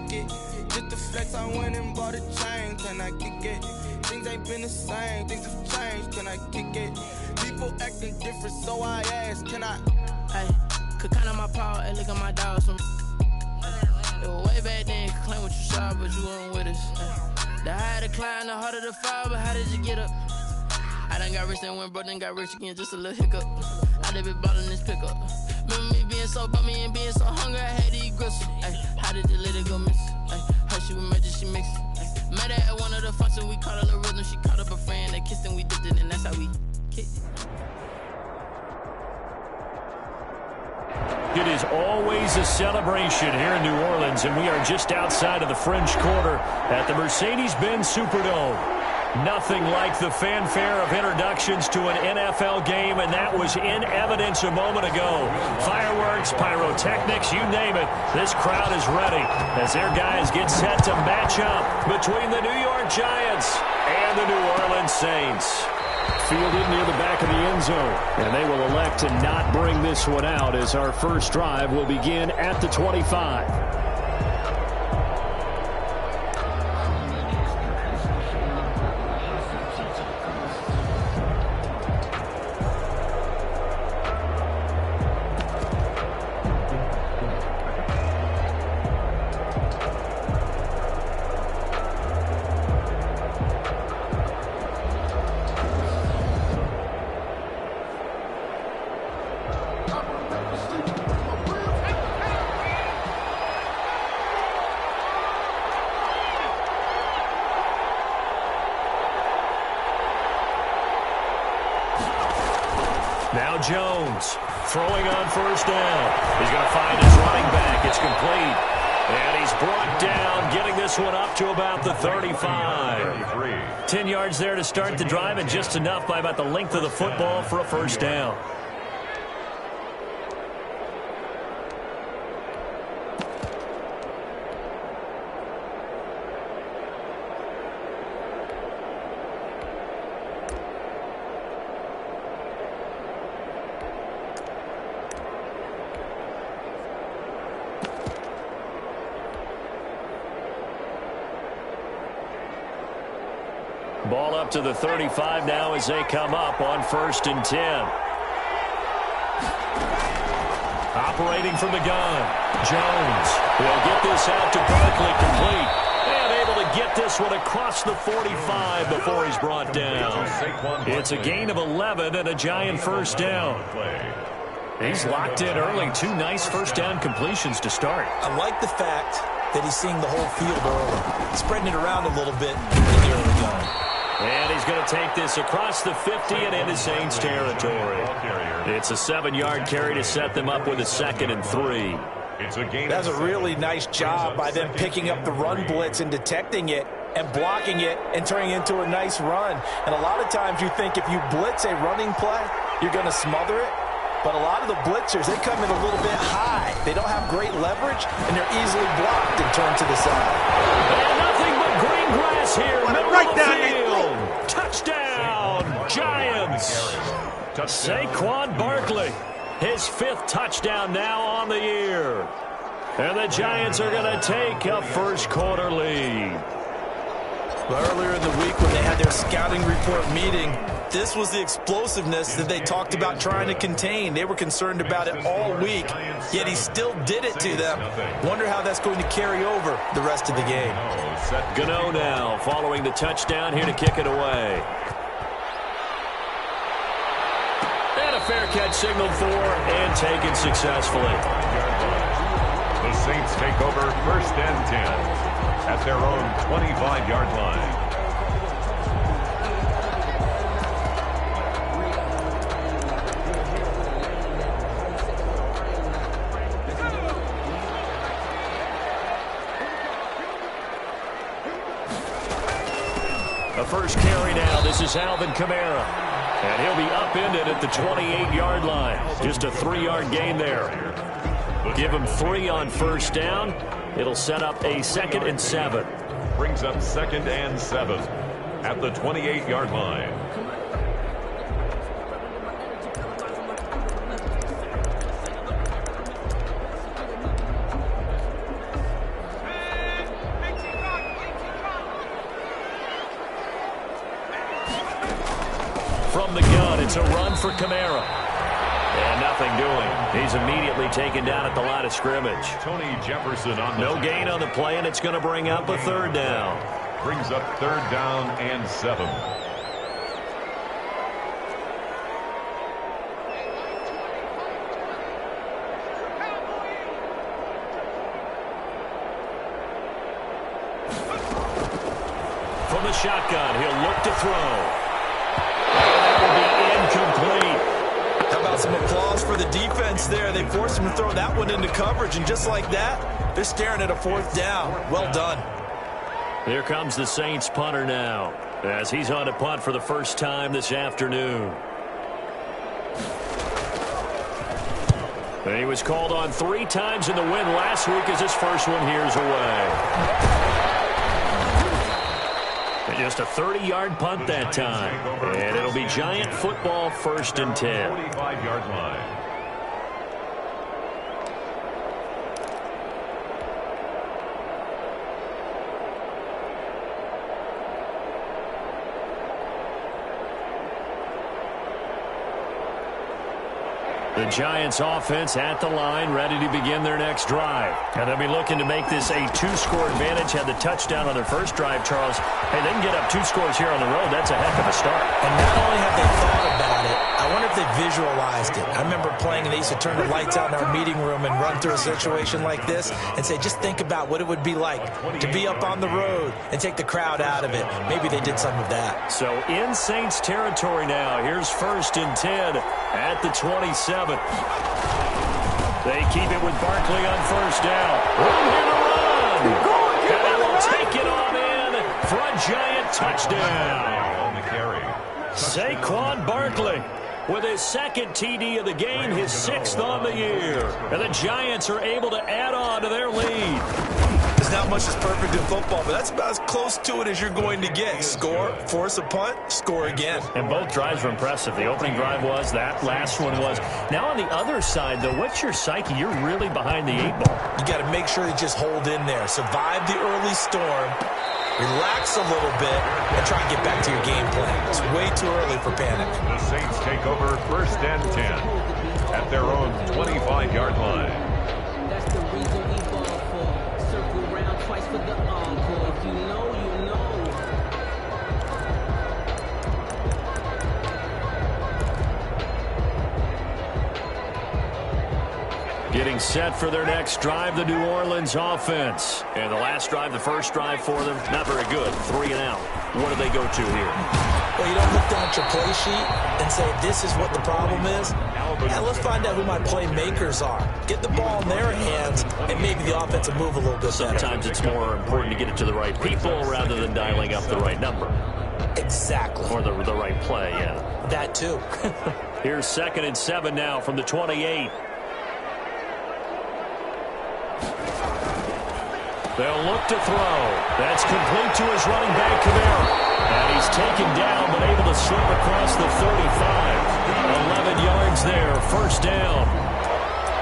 kick it. Just the flex, I went and bought a chain. Can I kick it? Things ain't been the same, things have changed. Can I kick it? People acting different, so I ask, can I? Hey, could count on my power, hey, look at my dogs from. It was way back then, could claim what you saw, but you weren't with us. The higher the climb, the harder the fall, but how did you get up? I done got rich and went broke, then got rich again, just a little hiccup. I done been ballin' this pickup. Remember me being so bummy and being so hungry, I had to eat gristle. Ay, how did the lady go miss? Ay, her she was magic, she mixed. Ay, met her at one of the functions, we caught a little rhythm, she caught up a friend, they kissed and we dipped it, and that's how we kicked it. It is always a celebration here in New Orleans, and we are just outside of the French Quarter at the Mercedes-Benz Superdome. Nothing like the fanfare of introductions to an NFL game, and that was in evidence a moment ago. Fireworks, pyrotechnics, you name it. This crowd is ready as their guys get set to match up between the New York Giants and the New Orleans Saints. Fielded near the back of the end zone, and they will elect to not bring this one out as our first drive will begin at the 25. Now Jones throwing on first down. He's going to find his running back. It's complete. And he's brought down, getting this one up to about the 35. 10 yards there to start the drive, and just enough by about the length of the football for a first down. Ball up to the 35 now as they come up on 1st and 10. Operating from the gun. Jones will get this out to Barkley, complete. And able to get this one across the 45 before he's brought down. It's a gain of 11 and a Giant first down. He's locked in early. 2 nice first down completions to start. I like the fact that he's seeing the whole field early, spreading it around a little bit in the early going. And he's going to take this across the 50 and into Saints territory. It's a 7-yard carry to set them up with a 2nd and 3. That's a really nice job by them picking up the run blitz and detecting it and blocking it and turning it into a nice run. And a lot of times you think if you blitz a running play, you're going to smother it. But a lot of the blitzers, they come in a little bit high. They don't have great leverage, and they're easily blocked and turned to the side. And nothing but green grass here. Right down the field. Touchdown, Giants. Saquon Barkley, his 5th touchdown now on the year. And the Giants are going to take a first quarter lead. Well, earlier in the week when they had their scouting report meeting, this was the explosiveness that they talked about trying to contain. They were concerned about it all week, yet he still did it to them. Wonder how that's going to carry over the rest of the game. Gano now following the touchdown here to kick it away. And a fair catch signaled for and taken successfully. The Saints take over 1st and 10 at their own 25-yard line. A first carry now. This is Alvin Kamara. And he'll be upended at the 28-yard line. Just a 3-yard gain there. Give him 3 on first down. It'll set up a 2nd and 7. Brings up 2nd and 7 at the 28-yard line. From the gun, it's a run for Kamara. And nothing doing. He's immediately taken down at the line of scrimmage. Tony Jefferson on the No gain on the play, and it's going to bring up a third down. Brings up 3rd down and 7. From the shotgun, he'll look to throw. That will be incomplete. How about some applause for the defense there? They forced him to throw that one into coverage, and just like that, they're staring at a 4th down. Well done. Here comes the Saints punter now, as he's on to punt for the first time this afternoon. And he was called on 3 times in the win last week as his first one here's away. Just a 30-yard punt that time. And it'll be Giant football, 1st and 10. 45-yard line. The Giants offense at the line, ready to begin their next drive. And they'll be looking to make this a 2-score advantage. Had the touchdown on their first drive, Charles. Hey, they can get up 2 scores here on the road. That's a heck of a start. And not only have they thought about it, I wonder if they visualized it. I remember playing, and they used to turn the lights out in our meeting room and run through a situation like this and say, just think about what it would be like to be up on the road and take the crowd out of it. Maybe they did some of that. So in Saints territory now. Here's 1st and 10 at the 27. They keep it with Barkley on 1st down. Room here to run. And they will take it on in for a Giant touchdown. On the carry. Saquon Barkley with his 2nd TD of the game, his 6th on the year. And the Giants are able to add on to their lead. There's not much that's perfect in football, but that's about as close to it as you're going to get. Score, force a punt, score again. And both drives were impressive. The opening drive was, that last one was. Now on the other side, though, what's your psyche? You're really behind the 8 ball. You got to make sure you just hold in there. Survive the early storm, relax a little bit, and try and get back to your game plan. It's way too early for panic. The Saints take over 1st and 10 at their own 25-yard line. That's the reason we ball for. Circle round twice for the encore. If you know, you know. Getting set for their next drive, the New Orleans offense. And the last drive, the first drive for them, not very good. 3 and out. What do they go to here? Well, you don't look down at your play sheet and say, this is what the problem is. Yeah, let's find out who my playmakers are. Get the ball in their hands, and maybe the offense will move a little bit better. Sometimes it's more important to get it to the right people rather than dialing up the right number. Exactly. Or the right play, yeah. That too. Here's 2nd and 7 now from the 28. They'll look to throw. That's complete to his running back, Kamara. And he's taken down, but able to slip across the 35. 11 yards there, 1st down.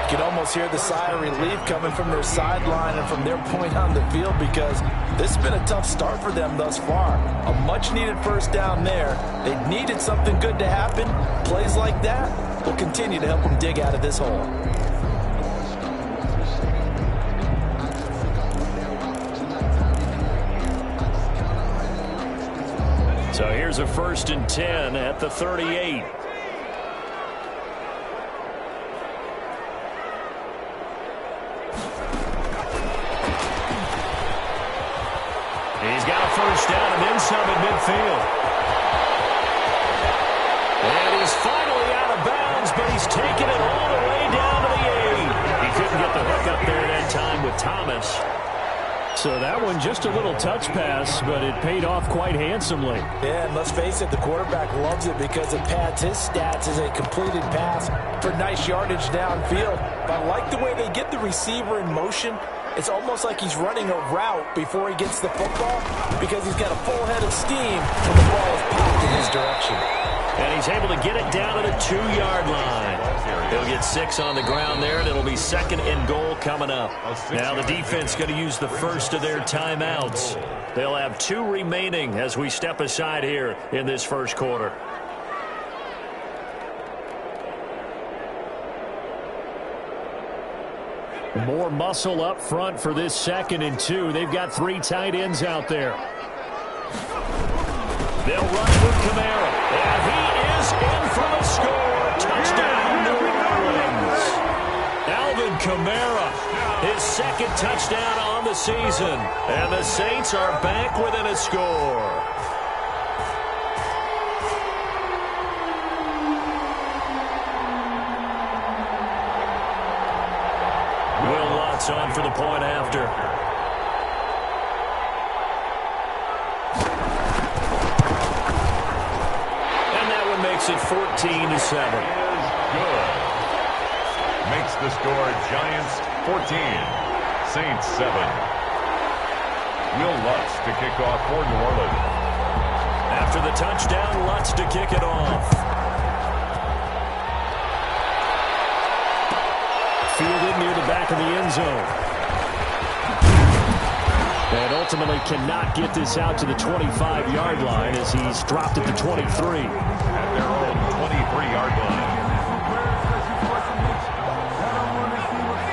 You can almost hear the sigh of relief coming from their sideline and from their point on the field, because this has been a tough start for them thus far. A much-needed 1st down there. They needed something good to happen. Plays like that will continue to help them dig out of this hole. So here's a 1st and 10 at the 38. He's got a 1st down and then some at midfield. And he's finally out of bounds, but he's taken it all the way down to the 8. He couldn't get the hook up there that time with Thomas. So that one, just a little touch pass, but it paid off quite handsomely. Yeah, and let's face it, the quarterback loves it because it pads his stats as a completed pass for nice yardage downfield. But I like the way they get the receiver in motion. It's almost like he's running a route before he gets the football, because he's got a full head of steam when the ball is popped in his direction. And he's able to get it down to the 2-yard line. He'll get 6 on the ground there, and it'll be 2nd and goal coming up. Now the defense going to use the first of their timeouts. They'll have 2 remaining as we step aside here in this first quarter. More muscle up front for this 2nd and 2. They've got 3 tight ends out there. They'll run with Kamara. And he is in for the score. Touchdown, New Orleans. Alvin Kamara, his 2nd touchdown on the season. And the Saints are back within a score. On for the point after. And that one makes it 14-7. Good. Makes the score Giants 14, Saints 7. Will Lutz to kick off for New Orleans. After the touchdown, Lutz to kick it off. Fielded near the back of the end zone. And ultimately cannot get this out to the 25-yard line as he's dropped at the 23. At their own 23-yard line.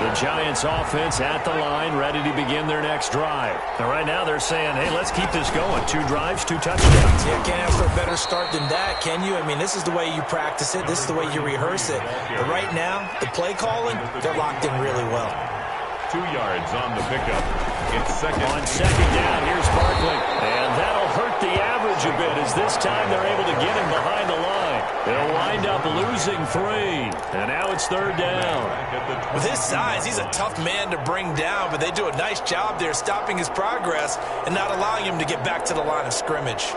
The Giants offense at the line, ready to begin their next drive. And right now they're saying, hey, let's keep this going. 2 drives, 2 touchdowns. Yeah, can't ask for a better start than that, can you? I mean, this is the way you practice it. This is the way you rehearse it. But right now, the play calling, they're locked in really well. 2 yards on the pickup. It's 2nd. On 2nd down, here's Barkley. And that'll hurt the average a bit as this time they're able to get him behind the line. They'll wind up losing 3. And now it's 3rd down. With his size, he's a tough man to bring down, but they do a nice job there stopping his progress and not allowing him to get back to the line of scrimmage.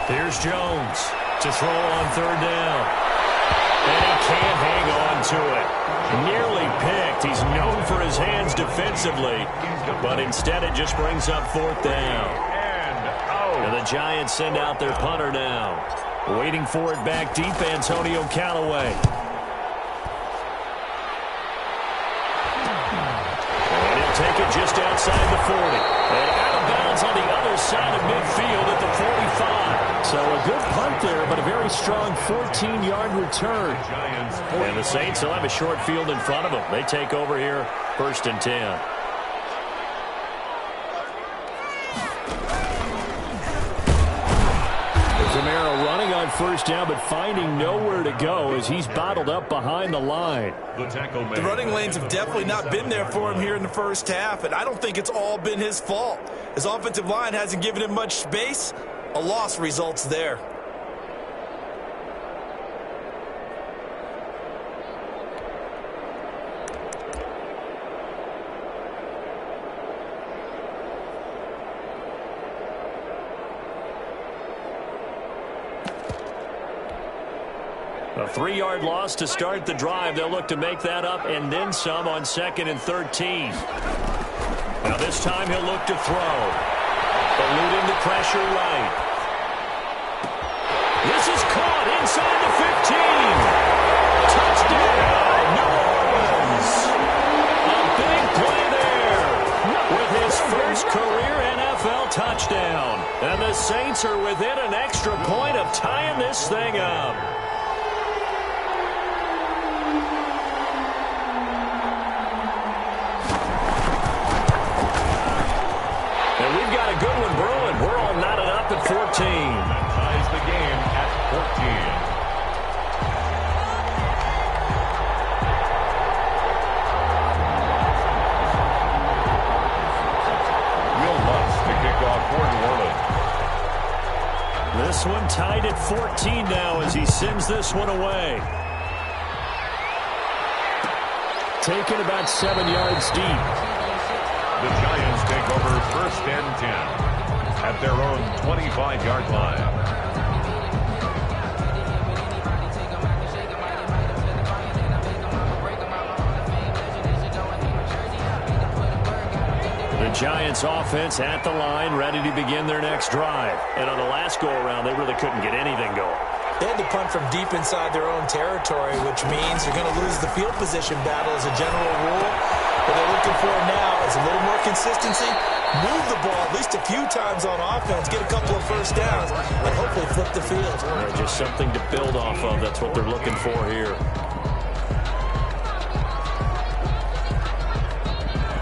Here's Jones to throw on 3rd down. And he can't hang on to it. Nearly picked. He's known for his hands defensively, but instead it just brings up 4th down. And the Giants send out their punter now. Waiting for it back deep, Antonio Callaway. And he'll take it just outside the 40. And out of bounds on the other side of midfield at the 45. So a good punt there, but a very strong 14-yard return. And the Saints will have a short field in front of them. They take over here, 1st and 10. Kamara running on 1st down, but finding nowhere to go as he's bottled up behind the line. The running lanes have definitely not been there for him here in the 1st half, and I don't think it's all been his fault. His offensive line hasn't given him much space. A loss results there. A 3-yard loss to start the drive. They'll look to make that up and then some on 2nd and 13. Now this time he'll look to throw. Eluding the pressure right. This is caught inside the 15. Touchdown, New Orleans. A big play there with his first career NFL touchdown. And the Saints are within an extra point of tying this thing up. A good one brewing. We're all knotted up at 14. That ties the game at 14. Will Lutz to kick off for New Orleans. This one tied at 14 now as he sends this one away. Taken about 7 yards deep. The Giants take over 1st and 10 at their own 25-yard line. The Giants offense at the line, ready to begin their next drive. And on the last go-around, they really couldn't get anything going. They had to punt from deep inside their own territory, which means you're going to lose the field position battle as a general rule. What they're looking for now is a little more consistency, move the ball at least a few times on offense, get a couple of first downs, and hopefully flip the field. Yeah, just something to build off of. That's what they're looking for here.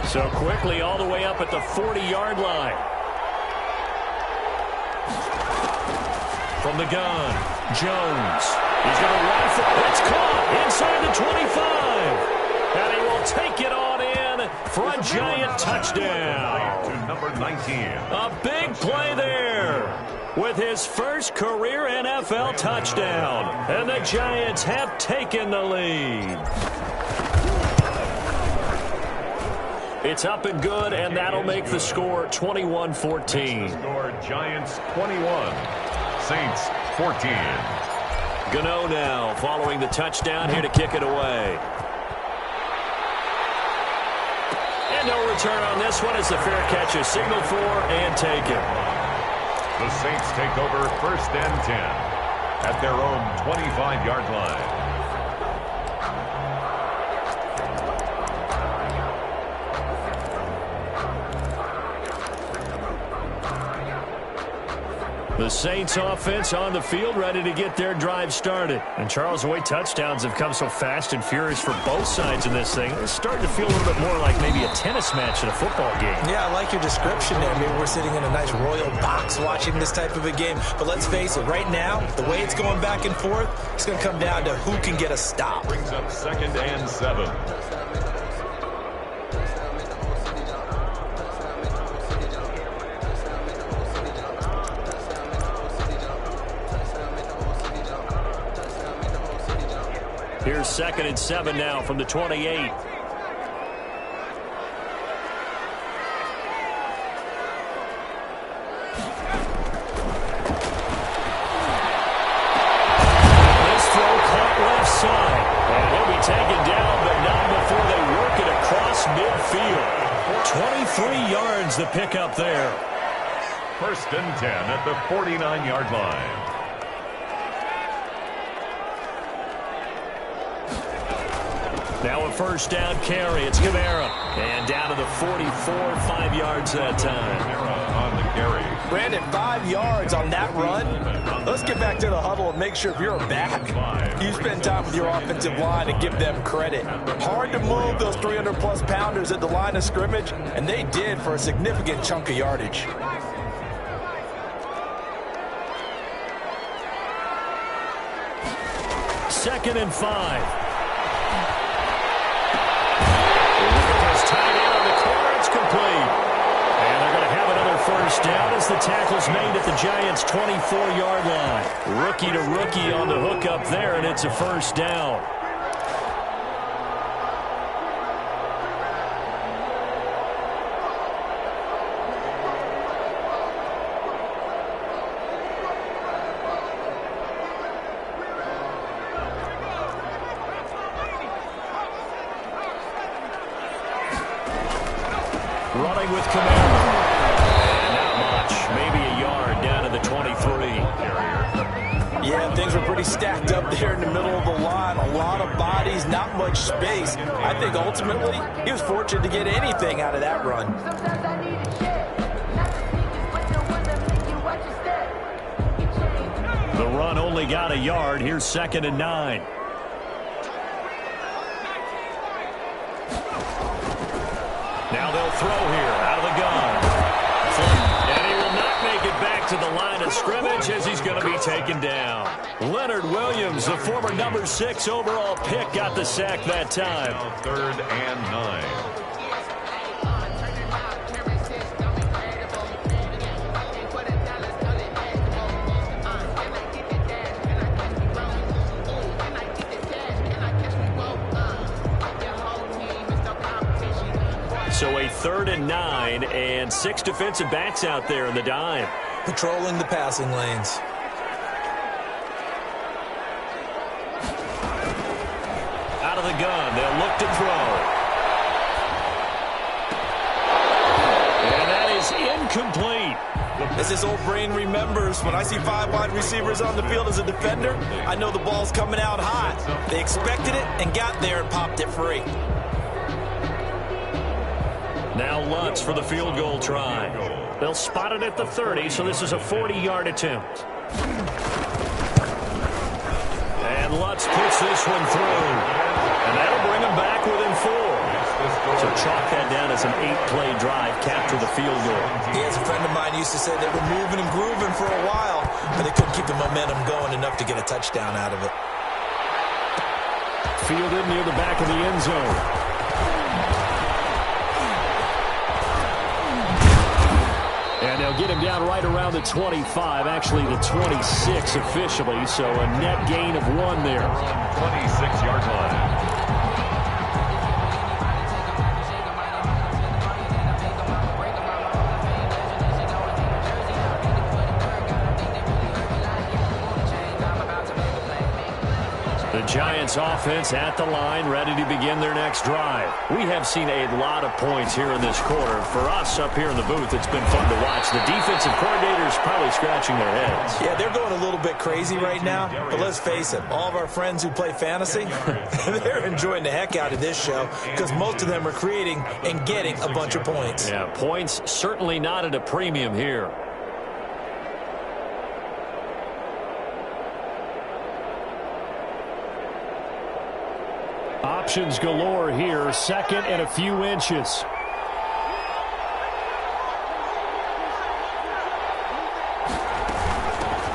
So quickly all the way up at the 40-yard line. From the gun, Jones. He's going to run for it. It's caught inside the 25. And he will take it on in for a Giant touchdown. To number 19. A big play there with his first career NFL touchdown. And the Giants have taken the lead. It's up and good, and that'll make the score 21-14. Score Giants 21, Saints 14. Gano now following the touchdown here to kick it away. And no return on this one as the fair catch is signaled for and taken. The Saints take over 1st and 10 at their own 25-yard line. The Saints offense on the field, ready to get their drive started. And Charles, the way touchdowns have come so fast and furious for both sides in this thing, it's starting to feel a little bit more like maybe a tennis match in a football game. Yeah, I like your description there. Maybe we're sitting in a nice royal box watching this type of a game. But let's face it, right now, the way it's going back and forth, it's going to come down to who can get a stop. Brings up 2nd and 7. Here's 2nd and 7 now from the 28. This throw caught left side. And he'll be taken down, but not before they work it across midfield. 23 yards the pickup there. 1st and 10 at the 49-yard line. Now a 1st down carry. It's Kamara. And down to the 44, 5 yards that time. Kamara on the carry. Brandon, 5 yards on that run. Let's get back to the huddle and make sure if you're a back, you spend time with your offensive line and give them credit. Hard to move those 300-plus pounders at the line of scrimmage, and they did for a significant chunk of yardage. Second and 5. Complete. And they're going to have another 1st down as the tackle's made at the Giants' 24-yard line. Rookie to rookie on the hook up there, and it's a 1st down. Running with Kamara. Not much. Maybe a yard down to the 23. Yeah, things were pretty stacked up there in the middle of the line. A lot of bodies, not much space. I think ultimately he was fortunate to get anything out of that run. The run only got a yard. Here's 2nd and 9. Now they'll throw here out of the gun. And he will not make it back to the line of scrimmage as he's going to be taken down. Leonard Williams, the former number 6 overall pick, got the sack that time. 3rd and 9. So a 3rd and 9 and 6 defensive backs out there in the dime. Patrolling the passing lanes. Out of the gun, they'll look to throw. And that is incomplete. As his old brain remembers, when I see 5 wide receivers on the field as a defender, I know the ball's coming out hot. They expected it and got there and popped it free. Now Lutz for the field goal try. They'll spot it at the 30, so this is a 40-yard attempt. And Lutz puts this one through. And that'll bring him back within 4. So chalk that down as an 8-play drive, capture the field goal. He has a friend of mine used to say they were moving and grooving for a while, but they couldn't keep the momentum going enough to get a touchdown out of it. Fielded near the back of the end zone. And they'll get him down right around the 25, actually the 26 officially, so a net gain of 1 there. 26-yard line. The Giants offense at the line, ready to begin their next drive. We have seen a lot of points here in this quarter. For us up here in the booth, it's been fun to watch. The defensive coordinators probably scratching their heads. Yeah, they're going a little bit crazy right now, but let's face it, all of our friends who play fantasy, they're enjoying the heck out of this show because most of them are creating and getting a bunch of points. Yeah, points certainly not at a premium here. Options galore here. Second and a few inches.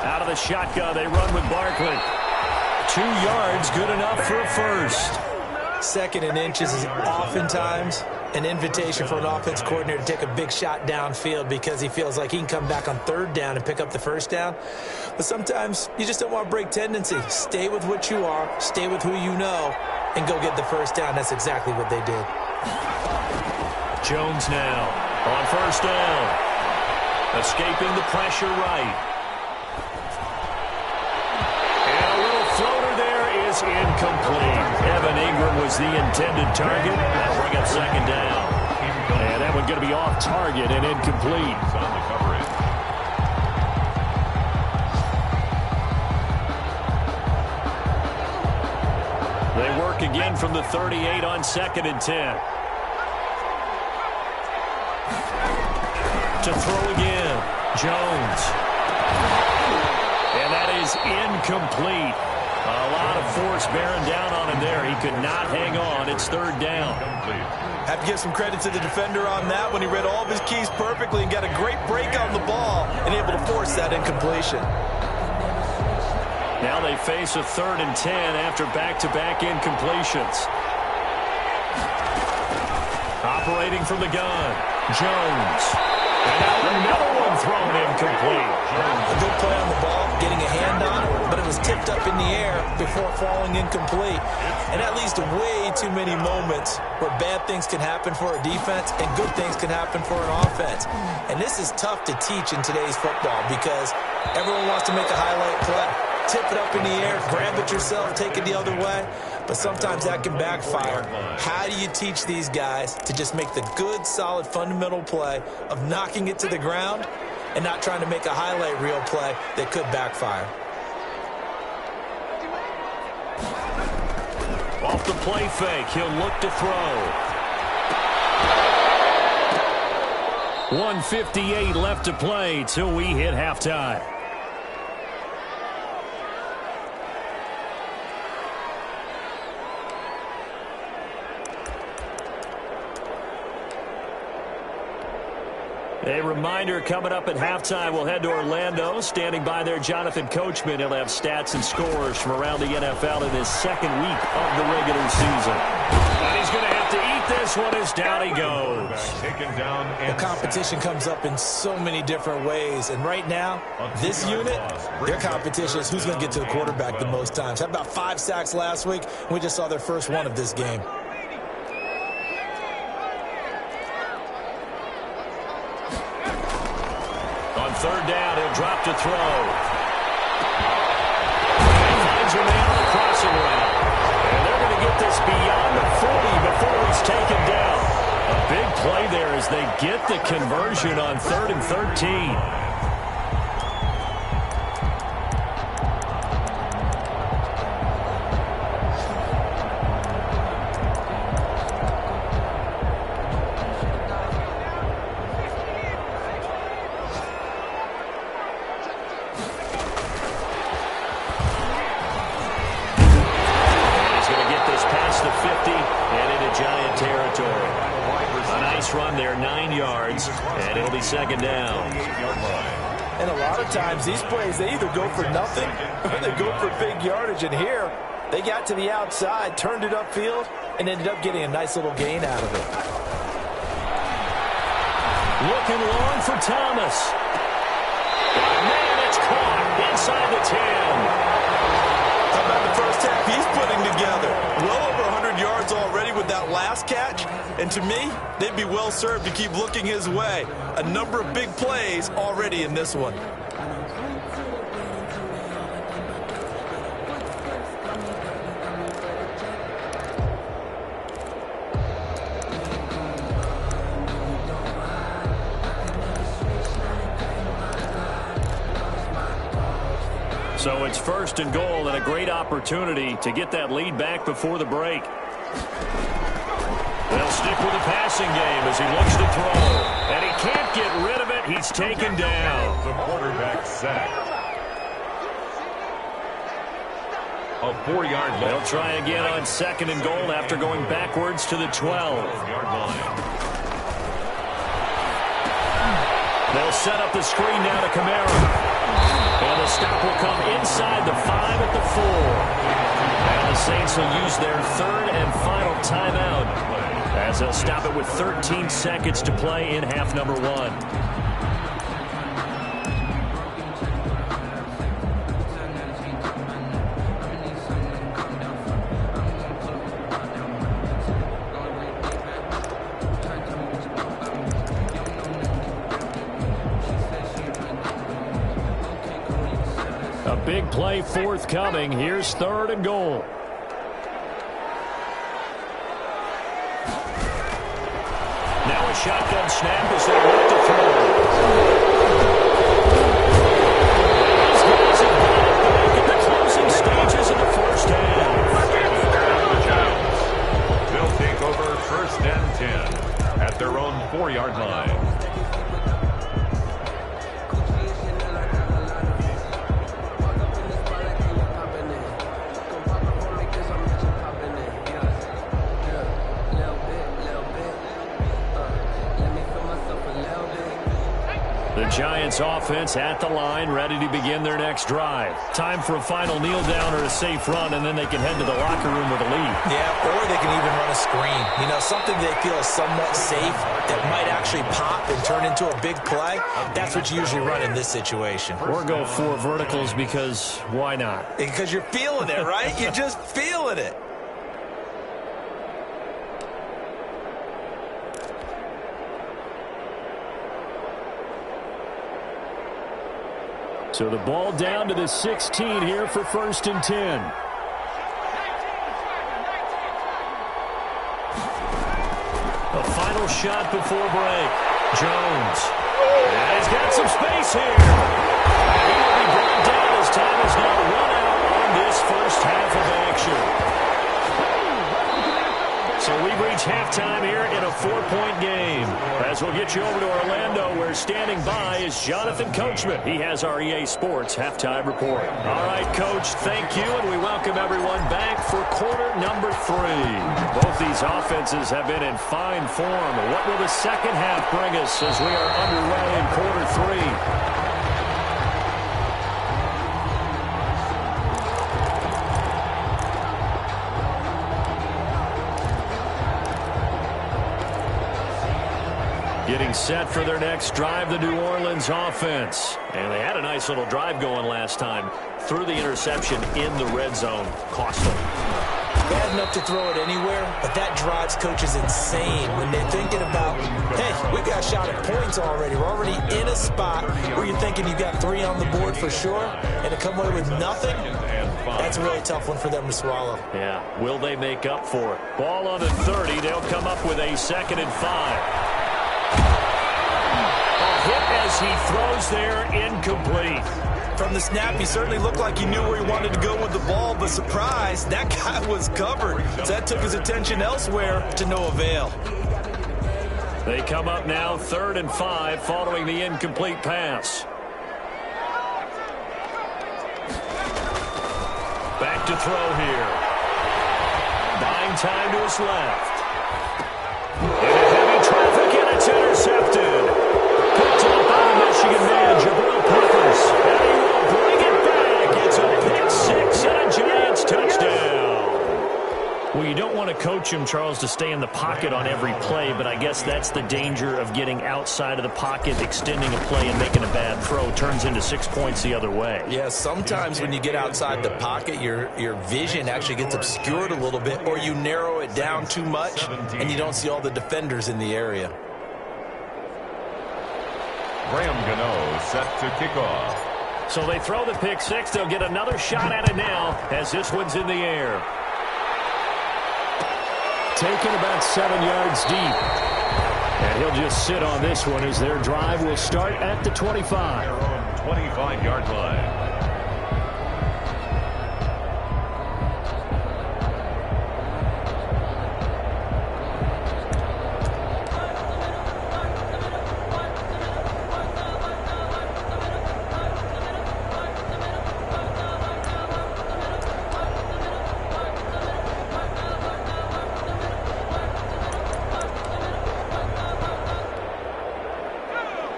Out of the shotgun, they run with Barkley. 2 yards, good enough for a first. Second and inches is oftentimes an invitation for an offense coordinator to take a big shot downfield because he feels like he can come back on 3rd down and pick up the 1st down. But sometimes you just don't want to break tendency. Stay with what you are, stay with who you know, and go get the 1st down. That's exactly what they did. Jones now on 1st down. Escaping the pressure right. And a little floater there is incomplete. Evan Ingram was the intended target. That'll bring up 2nd down. And that one going to be off target and incomplete. On the coverage. They work again from the 38 on 2nd and 10. To throw again, Jones. And that is incomplete. A lot of force bearing down on him there. He could not hang on. It's 3rd down. Have to give some credit to the defender on that when he read all of his keys perfectly and got a great break on the ball and able to force that incompletion. Now they face a 3rd and 10 after back-to-back incompletions. Operating from the gun, Jones. And now another one thrown incomplete. A good play on the ball, getting a hand on it, but it was tipped up in the air before falling incomplete. And that leads to way too many moments where bad things can happen for a defense and good things can happen for an offense. And this is tough to teach in today's football because everyone wants to make a highlight play. Tip it up in the air, grab it yourself, take it the other way. But sometimes that can backfire. How do you teach these guys to just make the good, solid, fundamental play of knocking it to the ground and not trying to make a highlight reel play that could backfire? Off the play fake, he'll look to throw. 1:58 left to play till we hit halftime. A reminder, coming up at halftime, we'll head to Orlando. Standing by there, Jonathan Coachman. He'll have stats and scores from around the NFL in his 2nd week of the regular season. And he's going to have to eat this one as down he goes. Taken down. The competition comes up in so many different ways. And right now, this unit, their competition is who's going to get to the quarterback the most times. Had about 5 sacks last week. We just saw their first one of this game. On 3rd down, he'll drop to throw. He finds a man on the crossing route. And they're going to get this beyond the 40 before he's taken down. A big play there as they get the conversion on 3rd and 13. second down. And a lot of times these plays, they either go for nothing or they go for big yardage. And here, they got to the outside, turned it upfield, and ended up getting a nice little gain out of it. Looking long for Thomas. Man, it's caught inside the 10. How about the first half he's putting together? Well over 100 yards already with that last catch. And to me, they'd be well served to keep looking his way. A number of big plays already in this one. So it's 1st and goal and a great opportunity to get that lead back before the break. They'll stick with the passing game as he looks to throw. And he can't get rid of it. He's taken down. The quarterback sack. A 4-yard line. They'll try again on 2nd and goal after going backwards to the 12-yard line. They'll set up the screen now to Kamara. And the stop will come inside the 5 at the 4. And the Saints will use their 3rd and final timeout as they'll stop it with 13 seconds to play in half number 1. Big play forthcoming. Here's 3rd and goal. Now a shotgun snap as they look to throw. These guys have got it back in the closing stages of the first half. They'll take over 1st and 10 at their own 4-yard line. The Giants offense at the line, ready to begin their next drive. Time for a final kneel down or a safe run, and then they can head to the locker room with a lead. Yeah, or they can even run a screen. You know, something they feel is somewhat safe that might actually pop and turn into a big play. That's what you usually run in this situation. Or go 4 verticals because why not? Because you're feeling it, right? You're just feeling it. So the ball down to the 16 here for 1st and 10. A final shot before break. Jones. And he's got some space here. And he will be brought down as time has now run out on this first half of action. So we've reached halftime here in a 4-point game. As we'll get you over to Orlando, where standing by is Jonathan Coachman. He has our EA Sports halftime report. All right, Coach, thank you, and we welcome everyone back for quarter number 3. Both these offenses have been in fine form. What will the second half bring us as we are underway in quarter 3? Getting set for their next drive, the New Orleans offense. And they had a nice little drive going last time. Threw the interception in the red zone. Cost them. Bad enough to throw it anywhere, but that drives coaches insane when they're thinking about, hey, we got a shot at points already. We're already in a spot where you're thinking you got 3 on the board for sure, and to come away with nothing, that's a really tough one for them to swallow. Yeah, will they make up for it? Ball on the 30. They'll come up with a 2nd and 5. Hit as he throws there, incomplete. From the snap, he certainly looked like he knew where he wanted to go with the ball, but surprise, that guy was covered. So that took his attention elsewhere to no avail. They come up now 3rd and 5 following the incomplete pass. Back to throw here. Buying time to his left. Into heavy traffic, and it's intercepted. Picked coach him, Charles, to stay in the pocket on every play, but I guess that's the danger of getting outside of the pocket, extending a play and making a bad throw. Turns into 6 points the other way. Yeah, sometimes when you get outside the pocket, your vision actually gets obscured a little bit, or you narrow it down too much, and you don't see all the defenders in the area. Graham Gano set to kick off. So they throw the pick six. They'll get another shot at it now as this one's in the air. Taken about 7 yards deep. And he'll just sit on this one as their drive will start at the 25. 25-yard line.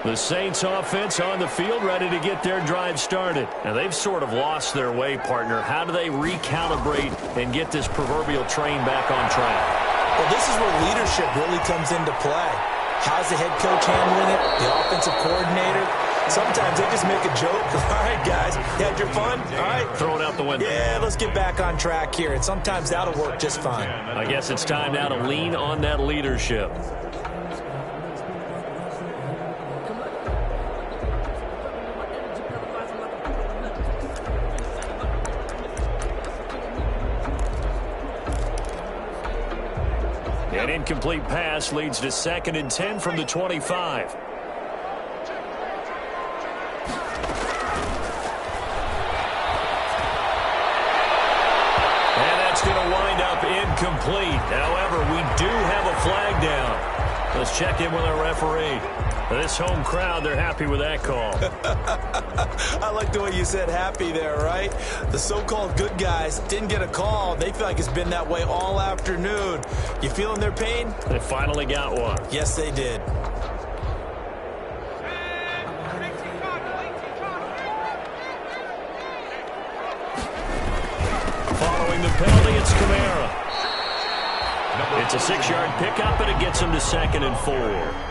The Saints offense on the field ready to get their drive started. Now they've sort of lost their way, partner. How do they recalibrate and get this proverbial train back on track? Well, this is where leadership really comes into play. How's the head coach handling it? The offensive coordinator? Sometimes they just make a joke. All right, guys, you had your fun? All right. Throw it out the window. Yeah, let's get back on track here. And sometimes that'll work just fine. I guess it's time now to lean on that leadership. An incomplete pass leads to 2nd and 10 from the 25. And that's going to wind up incomplete. However, we do have a flag down. Let's check in with our referee. This home crowd, they're happy with that call. I like the way you said happy there, right? The so-called good guys didn't get a call. They feel like it's been that way all afternoon. You feeling their pain? They finally got one. Yes, they did. Following the penalty, it's Kamara. It's a 6-yard pickup, and it gets him to 2nd and 4.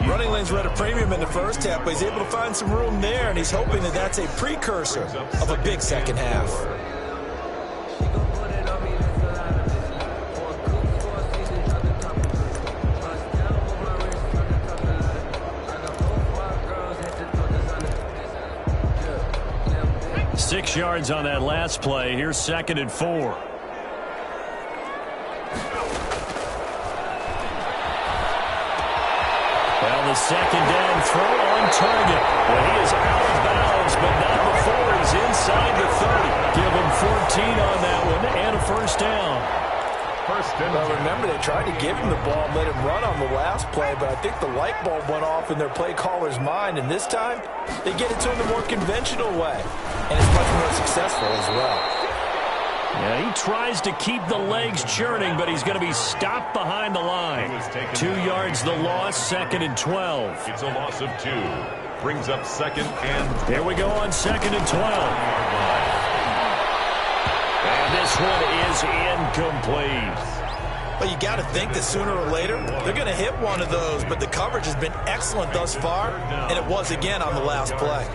Running lanes were at a premium in the first half, but he's able to find some room there, and he's hoping that that's a precursor of a big second half. Six yards on that last play. Here's 2nd and 4. Well, the second down throw on target. Well, he is out of bounds, but not before he's inside the 30. Give him 14 on that one and a first down. Well, remember, they tried to give him the ball and let him run on the last play, but I think the light bulb went off in their play caller's mind, and this time they get it to him the more conventional way, and it's much more successful as well. Yeah, he tries to keep the legs churning, but he's going to be stopped behind the line. 2 yards the loss, 2nd and 12. It's a loss of 2. Brings up 2nd and... Here we go on 2nd and 12. And this one is incomplete. Well, you got to think that sooner or later they're going to hit one of those, but the coverage has been excellent thus far, and it was again on the last play.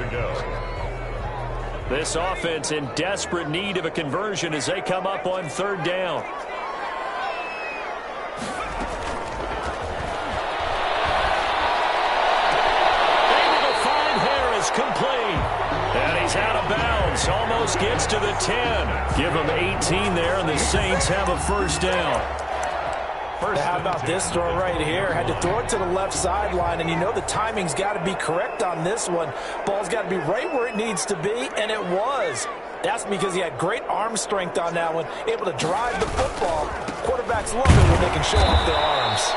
This offense in desperate need of a conversion as they come up on 3rd down. Able to find Harris, complete. And he's out of bounds, almost gets to the 10. Give him 18 there, and the Saints have a first down. How about this throw right here? Had to throw it to the left sideline, and you know the timing's got to be correct on this one. Ball's got to be right where it needs to be, and it was. That's because he had great arm strength on that one, able to drive the football. Quarterbacks love it when they can show off their arms.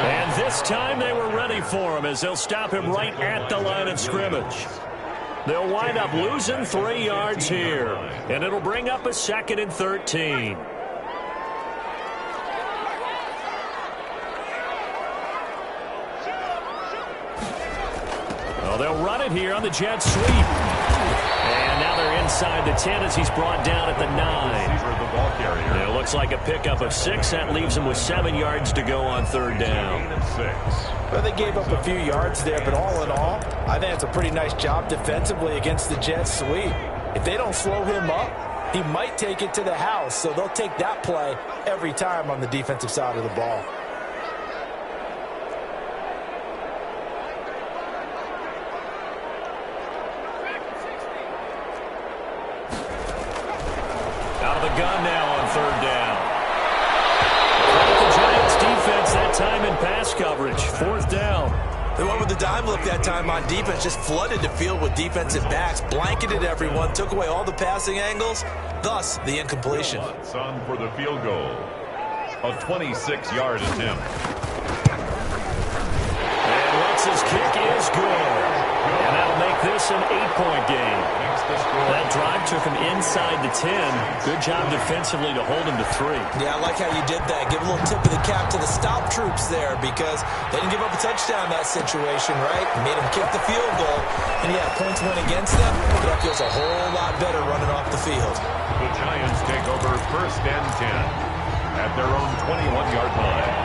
And this time they were ready for him as they'll stop him right at the line of scrimmage. They'll wind up losing 3 yards here, and it'll bring up a 2nd and 13. Well, they'll run it here on the jet sweep. And now they're inside the 10 as he's brought down at the 9. Receiver, the ball carrier. And it looks like a pickup of 6. That leaves him with 7 yards to go on third down. 6. Well, they gave up a few yards there, but all in all, I think it's a pretty nice job defensively against the Jets sweep. If they don't slow him up, he might take it to the house, so they'll take that play every time on the defensive side of the ball. Out of the gun now on third down. The Giants defense that time in pass coverage. Fourth down. They went with the dime look that time on defense, just flooded the field with defensive backs, blanketed everyone, took away all the passing angles, thus the incompletion. Son for the field goal. A 26-yard attempt. And Lutz's kick is good. And that'll make this an 8-point game. That drive took him inside the 10. Good job defensively to hold him to 3. Yeah, I like how you did that. Give a little tip of the cap to the stop troops there because they didn't give up a touchdown in that situation, right? Made them kick the field goal. And yeah, points went against them. But that feels a whole lot better running off the field. The Giants take over first and 10 at their own 21-yard line.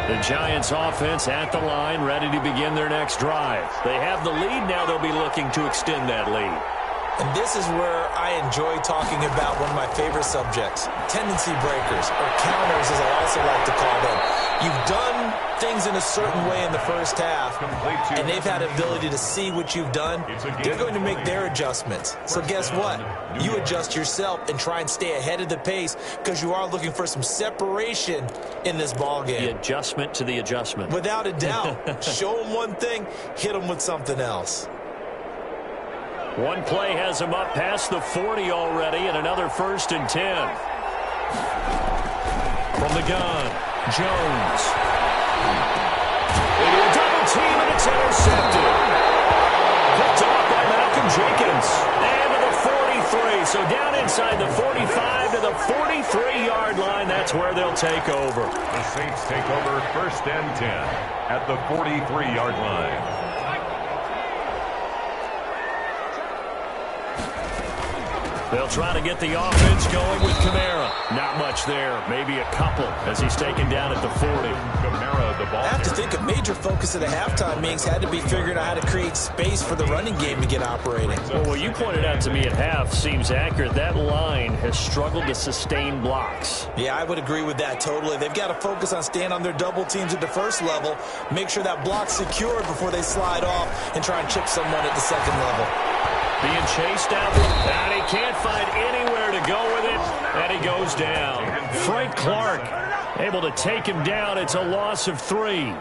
The Giants offense at the line, ready to begin their next drive. They have the lead. Now they'll be looking to extend that lead. And this is where I enjoy talking about one of my favorite subjects, tendency breakers, or counters as I also like to call them. You've done things in a certain way in the first half, and they've had ability to see what you've done. They're going to make their adjustments. So guess what? You adjust yourself and try and stay ahead of the pace because you are looking for some separation in this ball game. The adjustment to the adjustment. Without a doubt. Show them one thing, hit them with something else. One play has him up past the 40 already, and another first and 10. From the gun, Jones. They do a double team, and it's intercepted. Picked off by Malcolm Jenkins. And to the 43. So down inside the 45 to the 43-yard line. That's where they'll take over. The Saints take over first and 10 at the 43-yard line. They'll try to get the offense going with Kamara. Not much there. Maybe a couple as he's taken down at the 40. Kamara, the ball. I have to think a major focus of the halftime meetings had to be figuring out how to create space for the running game to get operating. Well, what you pointed out to me at half seems accurate. That line has struggled to sustain blocks. Yeah, I would agree with that totally. They've got to focus on staying on their double teams at the first level, make sure that block's secured before they slide off and try and chip someone at the second level. Being chased out, and he can't find anywhere to go with it, and he goes down. Frank Clark able to take him down. It's a loss of 3.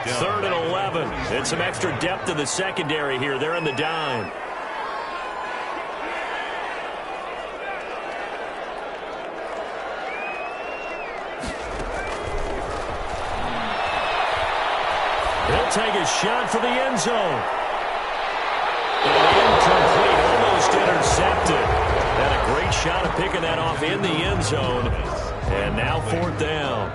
Third and 11. And some extra depth to the secondary here. They're in the dime. He'll take a shot for the end zone. Incomplete, almost intercepted. Had a great shot at picking that off in the end zone. And now fourth down.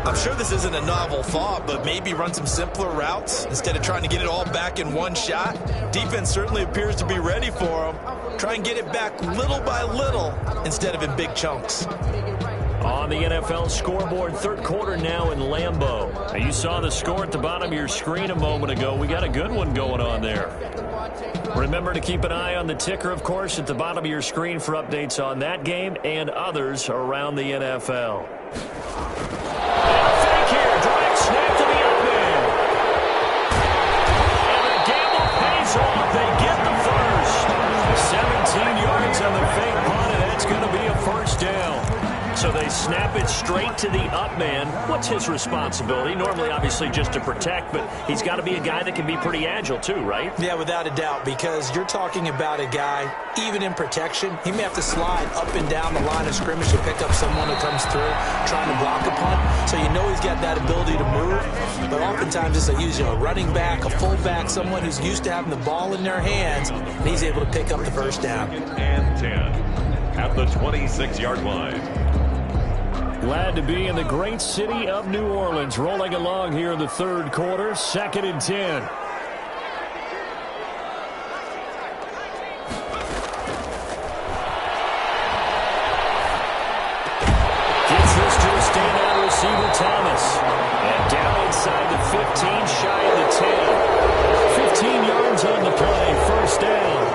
I'm sure this isn't a novel thought, but maybe run some simpler routes instead of trying to get it all back in one shot. Defense certainly appears to be ready for them. Try and get it back little by little instead of in big chunks. On the NFL scoreboard, third quarter now in Lambeau. Now, you saw the score at the bottom of your screen a moment ago. We got a good one going on there. Remember to keep an eye on the ticker, of course, at the bottom of your screen for updates on that game and others around the NFL. And a fake here, direct snap to the open. And the gamble pays off. They get the first. 17 yards on the fake punt, and that's going to be a first down. So they snap it straight to the up man. What's his responsibility? Normally, obviously, just to protect, but he's got to be a guy that can be pretty agile too, right? Yeah, without a doubt, because you're talking about a guy, even in protection, he may have to slide up and down the line of scrimmage to pick up someone who comes through trying to block a punt. So you know he's got that ability to move, but oftentimes it's a running back, a fullback, someone who's used to having the ball in their hands, and he's able to pick up the first down. And 10 at the 26-yard line. Glad to be in the great city of New Orleans, rolling along here in the third quarter, 2nd and 10. Gets this to a standout receiver, Thomas. And down inside the 15, shy of the 10. 15 yards on the play, first down.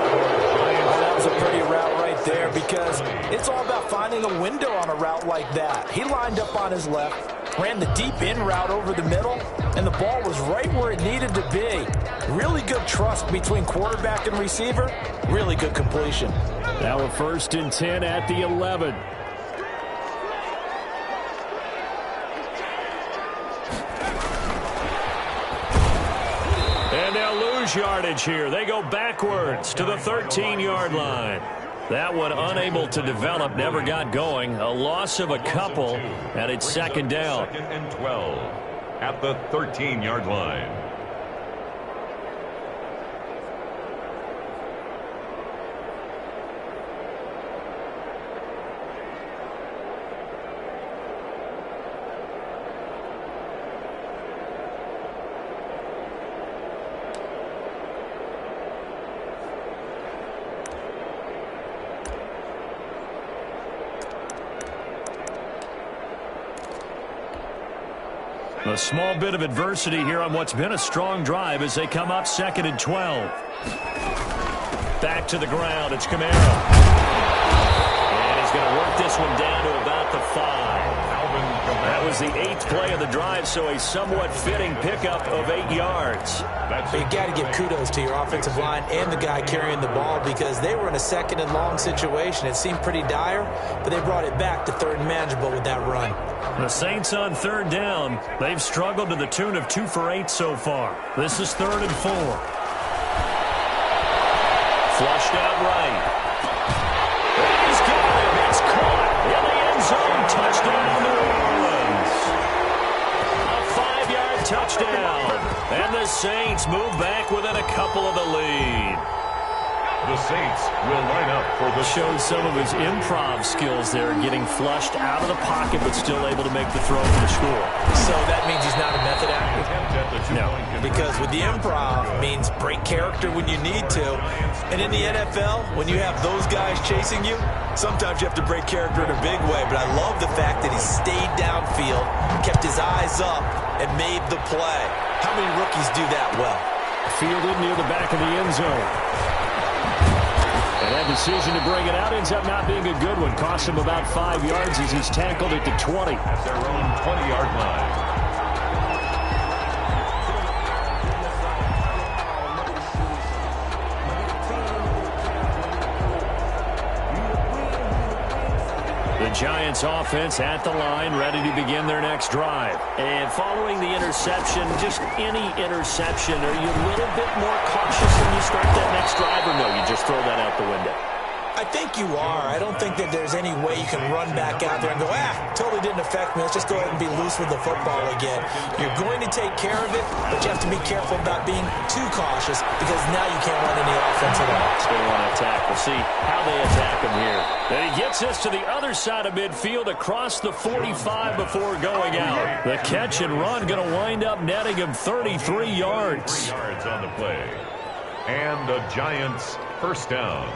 That was a pretty route right there because it's all about finding a window on a route like that. He lined up on his left, ran the deep in route over the middle, and the ball was right where it needed to be. Really good trust between quarterback and receiver. Really good completion. Now a 1st and 10 at the 11. And they'll lose yardage here. They go backwards to the 13-yard line. That one unable to develop, never got going. A loss of a couple, and it's 2nd down. 2nd and 12 at the 13-yard line. A small bit of adversity here on what's been a strong drive as they come up 2nd and 12. Back to the ground. It's Camara. And he's going to work this one down to about the 5. That was the 8th play of the drive, so a somewhat fitting pickup of 8 yards. You got to give kudos to your offensive line and the guy carrying the ball because they were in a 2nd and long situation. It seemed pretty dire, but they brought it back to 3rd and manageable with that run. The Saints on 3rd down. They've struggled to the tune of 2 for 8 so far. This is 3rd and 4. Flushed out right. He's got him. It's caught in the end zone. Touchdown, New Orleans. A 5-yard touchdown. And the Saints move back within a couple of the lead. The Saints will line up for the... Showed some of his improv skills there, getting flushed out of the pocket, but still able to make the throw for the score. So that means he's not a method actor? No. Because with the improv, it means break character when you need to. And in the NFL, when you have those guys chasing you, sometimes you have to break character in a big way. But I love the fact that he stayed downfield, kept his eyes up, and made the play. How many rookies do that well? Fielded near the back of the end zone. And that decision to bring it out ends up not being a good one. Cost him about 5 yards as he's tackled at the 20. At their own 20-yard line. The Giants offense at the line, ready to begin their next drive. And following the interception, just any interception, are you a little bit more cautious when you start that next drive, or no, you just throw that out the window? I think you are. I don't think that there's any way you can run back out there and go, totally didn't affect me. Let's just go ahead and be loose with the football again. You're going to take care of it, but you have to be careful about being too cautious because now you can't run any offense at all. They want to attack. We'll see how they attack him here. And he gets us to the other side of midfield across the 45 before going out. The catch and run going to wind up netting him 33 yards. 3 yards on the play. And the Giants first down.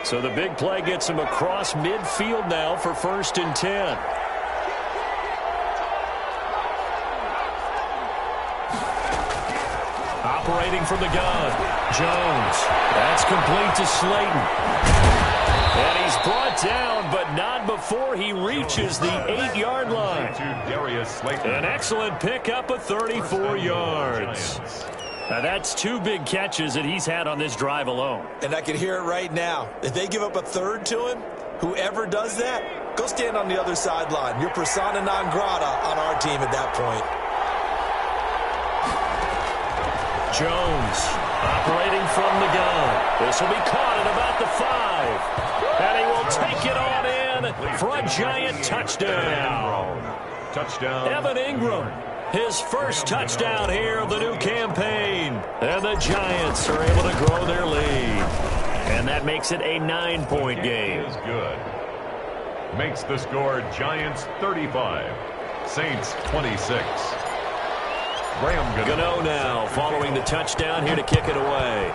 So the big play gets him across midfield now for 1st and 10. Operating from the gun, Jones. That's complete to Slayton. And he's brought down, but not before he reaches the 8-yard line. An excellent pickup of 34 yards. Now, that's 2 big catches that he's had on this drive alone. And I can hear it right now. If they give up a third to him, whoever does that, go stand on the other sideline. You're persona non grata on our team at that point. Jones operating from the gun. This will be caught at about the 5. And he will take it on in for a giant touchdown. Touchdown. Evan Ingram, his first touchdown here of the new campaign. And the Giants are able to grow their lead. And that makes it a 9-point game. Is good. Makes the score Giants 35, Saints 26. Graham Gano now following the touchdown here to kick it away.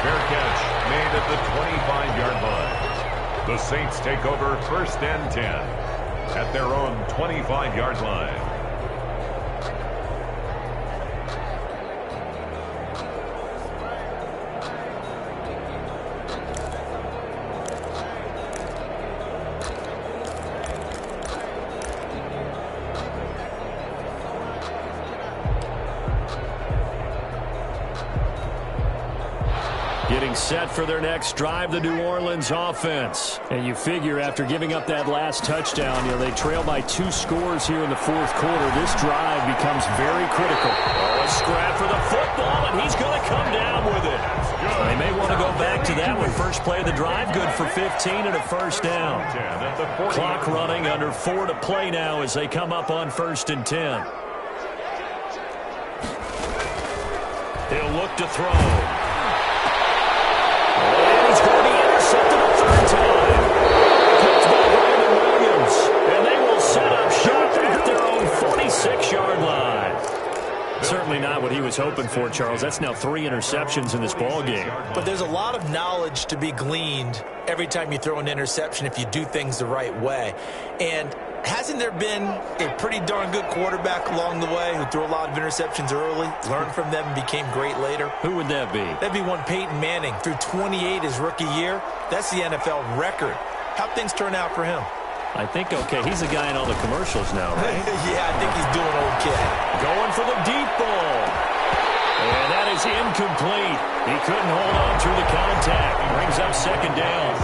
Fair catch made at the 25-yard line. The Saints take over 1st and 10 at their own 25-yard line. Getting set for their next drive, the New Orleans offense. And you figure after giving up that last touchdown, they trail by 2 scores here in the 4th quarter. This drive becomes very critical. A scrap for the football, and he's going to come down with it. They may want to go back to that one. First play of the drive, good for 15 and a first down. Clock running, under 4 to play now as they come up on 1st and 10. He'll look to throw. He's going to be intercepted a 3rd time. Picked by Brandon Williams. And they will set up shop at their own 46-yard line. Certainly not what he was hoping for, Charles. That's now 3 interceptions in this ball game. But there's a lot of knowledge to be gleaned every time you throw an interception if you do things the right way. And hasn't there been a pretty darn good quarterback along the way who threw a lot of interceptions early, learned from them, and became great later? Who would that be? That'd be one Peyton Manning. Threw 28 his rookie year. That's the NFL record. How'd things turn out for him? I think okay. He's a guy in all the commercials now, right? Yeah, I think he's doing okay. Going for the deep ball. And that is incomplete. He couldn't hold on through the contact. Brings up 2nd down.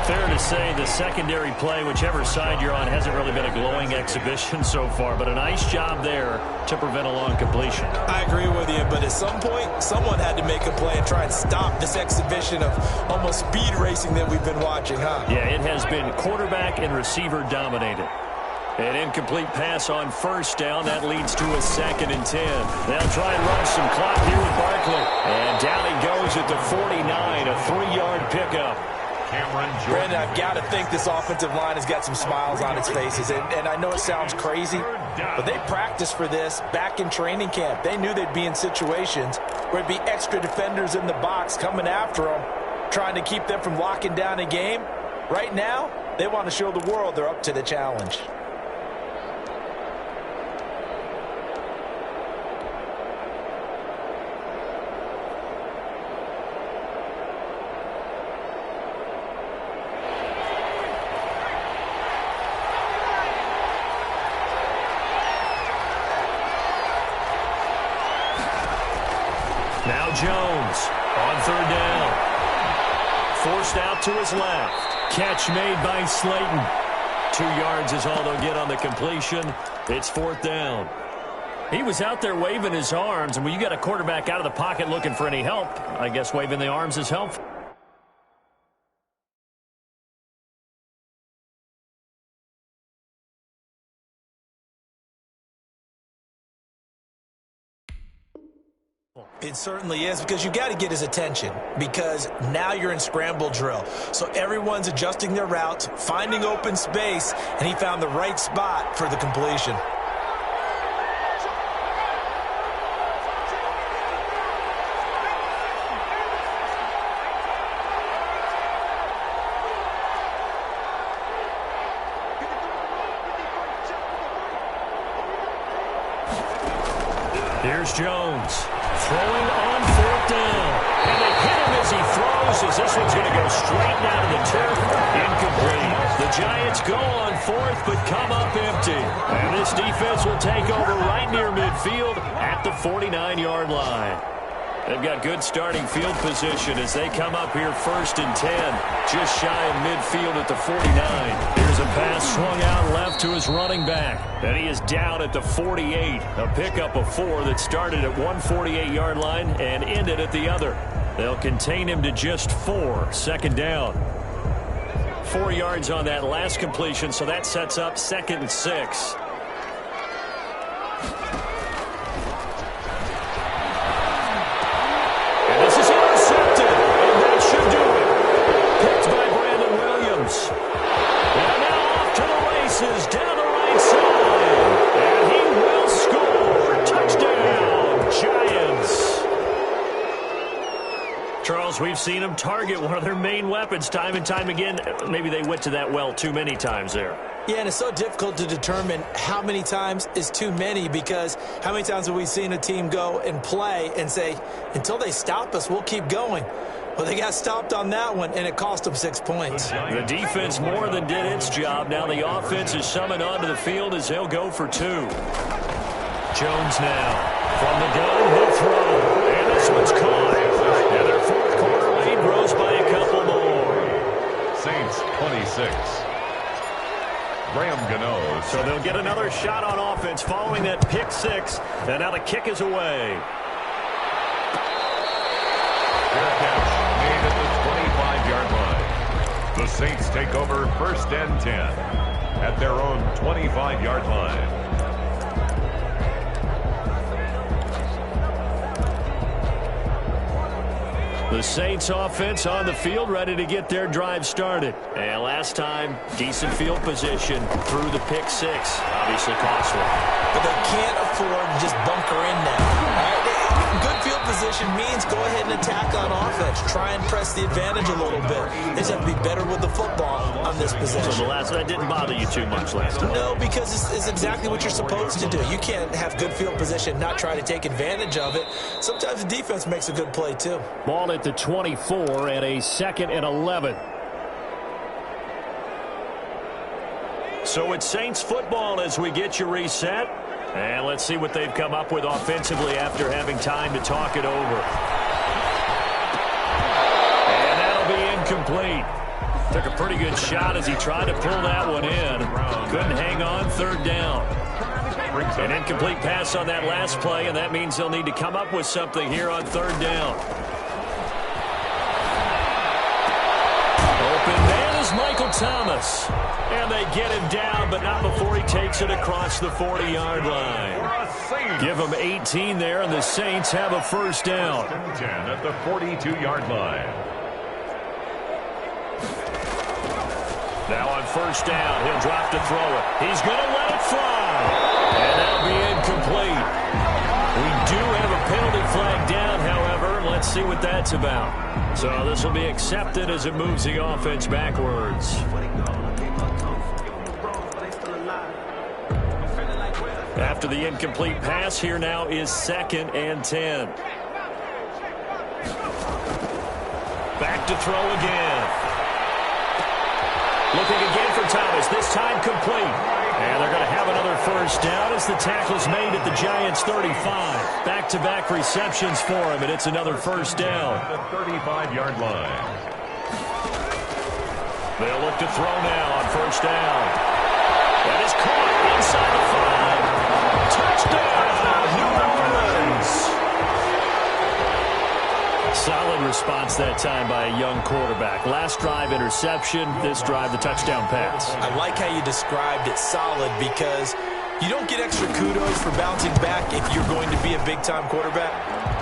Fair to say the secondary play, whichever side you're on, hasn't really been a glowing exhibition so far, but a nice job there to prevent a long completion. I agree with you, but at some point, someone had to make a play and try and stop this exhibition of almost speed racing that we've been watching, huh? Yeah, it has been quarterback and receiver dominated. An incomplete pass on 1st down. That leads to a 2nd and 10. They'll try and run some clock here with Barkley. And down he goes at the 49, a 3-yard pickup. Brandon, I've got to think this offensive line has got some smiles on its faces. And I know it sounds crazy, but they practiced for this back in training camp. They knew they'd be in situations where it'd be extra defenders in the box coming after them, trying to keep them from locking down a game. Right now, they want to show the world they're up to the challenge. Now Jones on 3rd down. Forced out to his left. Catch made by Slayton. 2 yards is all they'll get on the completion. It's 4th down. He was out there waving his arms, and when you got a quarterback out of the pocket looking for any help, I guess waving the arms is helpful. It certainly is, because you got to get his attention, because now you're in scramble drill. So everyone's adjusting their routes, finding open space, and he found the right spot for the completion. Here's Jones. Throwing on 4th down. And they hit him as he throws, as this one's going to go straight down to the turf. Incomplete. The Giants go on 4th, but come up empty. And this defense will take over right near midfield at the 49-yard line. They've got good starting field position as they come up here 1st and 10, just shy of midfield at the 49. Here's a pass swung out left to his running back, and he is down at the 48. A pickup of 4 that started at one 48-yard line and ended at the other. They'll contain him to just 4, 2nd down. 4 yards on that last completion, so that sets up 2nd and 6. Down the right side, and he will score. Touchdown, Giants. Charles, we've seen them target one of their main weapons time and time again. Maybe they went to that well too many times there. Yeah, and it's so difficult to determine how many times is too many, because how many times have we seen a team go and play and say, until they stop us, we'll keep going. Well, they got stopped on that one, and it cost them 6 points. The defense more than did its job. Now the offense is summoned onto the field as they'll go for 2. Jones now from the gun, he'll throw, and this one's caught. And their 4th quarter lead grows by a couple more. Saints 26. Graham Gano. So they'll get another shot on offense following that pick 6, and now the kick is away. Made at the 25-yard line. The Saints take over 1st and 10 at their own 25-yard line. The Saints offense on the field, ready to get their drive started. And last time, decent field position through the pick 6. Obviously costly. But they can't afford to just bunker in now. Good field position means go ahead and attack on offense. Try and press the advantage a little bit. They just have to be better with the football on this possession. So that didn't bother you too much last time? No, because it's exactly what you're supposed to do. You can't have good field position, not try to take advantage of it. Sometimes the defense makes a good play too. Ball at the 24 and a 2nd and 11. So it's Saints football as we get you reset. And let's see what they've come up with offensively after having time to talk it over. And that'll be incomplete. Took a pretty good shot as he tried to pull that one in. Couldn't hang on, 3rd down. An incomplete pass on that last play, and that means they'll need to come up with something here on 3rd down. Open man is Michael Thomas. And they get him down, but not before he takes it across the 40-yard line. Give them 18 there, and the Saints have a 1st down. 10 at the 42-yard line. Now on 1st down, he'll drop to throw it. He's going to let it fly. And that'll be incomplete. We do have a penalty flag down, however. Let's see what that's about. So this will be accepted as it moves the offense backwards. After the incomplete pass, here now is 2nd and 10. Back to throw again. Looking again for Thomas, this time complete. And they're going to have another 1st down as the tackle's made at the Giants' 35. Back-to-back receptions for him, and it's another 1st down. The 35-yard line. They'll look to throw now on 1st down. That is caught inside the 5. Touchdown, New Orleans. Solid response that time by a young quarterback. Last drive, interception. This drive, the touchdown pass. I like how you described it solid, because you don't get extra kudos for bouncing back if you're going to be a big-time quarterback.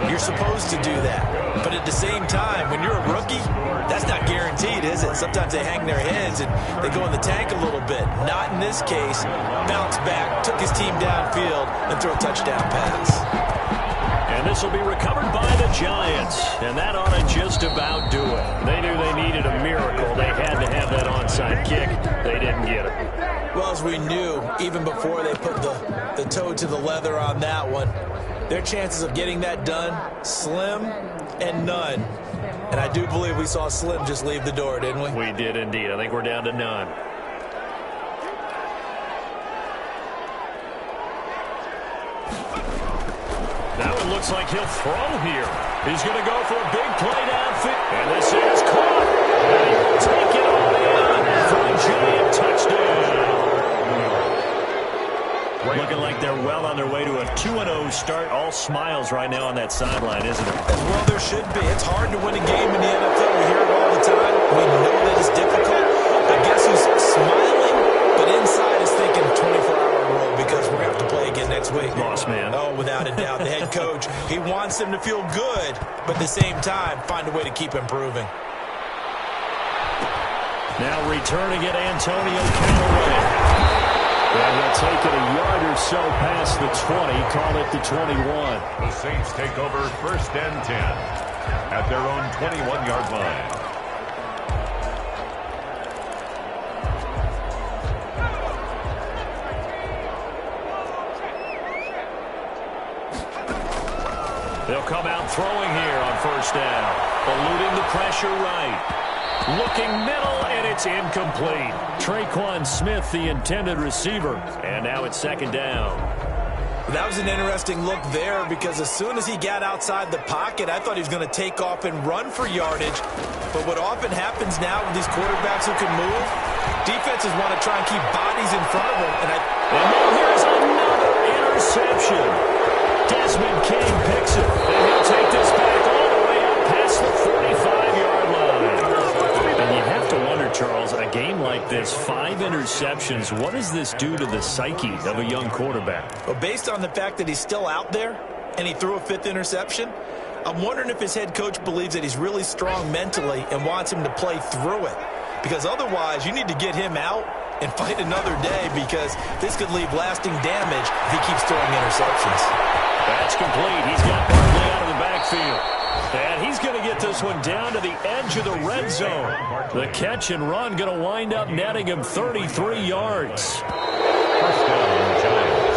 You're supposed to do that. But at the same time, when you're a rookie, that's not guaranteed, is it? Sometimes they hang their heads and they go in the tank a little bit. Not in this case. Bounce back, took his team downfield, and throw a touchdown pass. And this will be recovered by the Giants. And that ought to just about do it. They knew they needed a miracle. They had to have that onside kick. They didn't get it. Well, as we knew, even before they put the toe to the leather on that one, their chances of getting that done, slim and none. And I do believe we saw Slim just leave the door, didn't we? We did indeed. I think we're down to none. Now it looks looks like he'll throw here. He's going to go for a big play downfield. And this is caught. And he'll take it all in for a giant touchdown. Looking like they're well on their way to a 2-0 start. All smiles right now on that sideline, isn't it? Well, there should be. It's hard to win a game in the NFL. We hear it all the time. We know that it's difficult. But guess who's smiling? But inside is thinking 24-hour rule because we're going to have to play again next week. Boss man. Oh, without a doubt. The head coach, he wants them to feel good, but at the same time, find a way to keep improving. Now returning it, Antonio Callaway. And he'll take it a yard or so past the 20, call it the 21. The Saints take over 1st and 10 at their own 21-yard line. They'll come out throwing here on 1st down. Eluding the pressure right. Looking middle, and it's incomplete. Traquan Smith, the intended receiver. And now it's 2nd down. That was an interesting look there because as soon as he got outside the pocket, I thought he was going to take off and run for yardage. But what often happens now with these quarterbacks who can move, defenses want to try and keep bodies in front of them. And now here's another interception. Desmond King picks it. And he'll take this back all the way up past the 45-yard line. And you have to wonder, Charles, a game like this, 5 interceptions, what does this do to the psyche of a young quarterback? Well, based on the fact that he's still out there and he threw a 5th interception, I'm wondering if his head coach believes that he's really strong mentally and wants him to play through it. Because otherwise, you need to get him out and fight another day because this could leave lasting damage if he keeps throwing interceptions. That's complete. He's got Barkley out of the backfield. And he's going to get this one down to the edge of the red zone. The catch and run going to wind up netting him 33 yards. 1st down, Giants.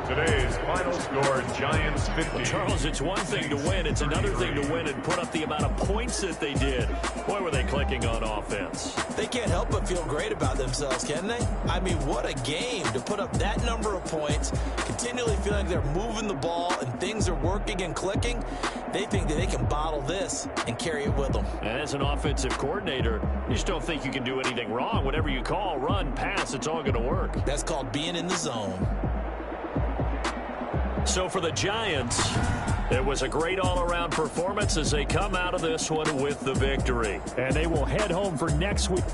Today's final score, Giants 50. Charles, it's one thing to win. It's another thing to win and put up the amount of points that they did. Boy, were they clicking on offense. They can't help but feel great about themselves, can they? I mean, what a game to put up that number of points, continually feeling they're moving the ball and things are working and clicking. They think that they can bottle this and carry it with them. And as an offensive coordinator, you just don't think you can do anything wrong. Whatever you call, run, pass, it's all going to work. That's called being in the zone. So for the Giants, it was a great all-around performance as they come out of this one with the victory. And they will head home for next week.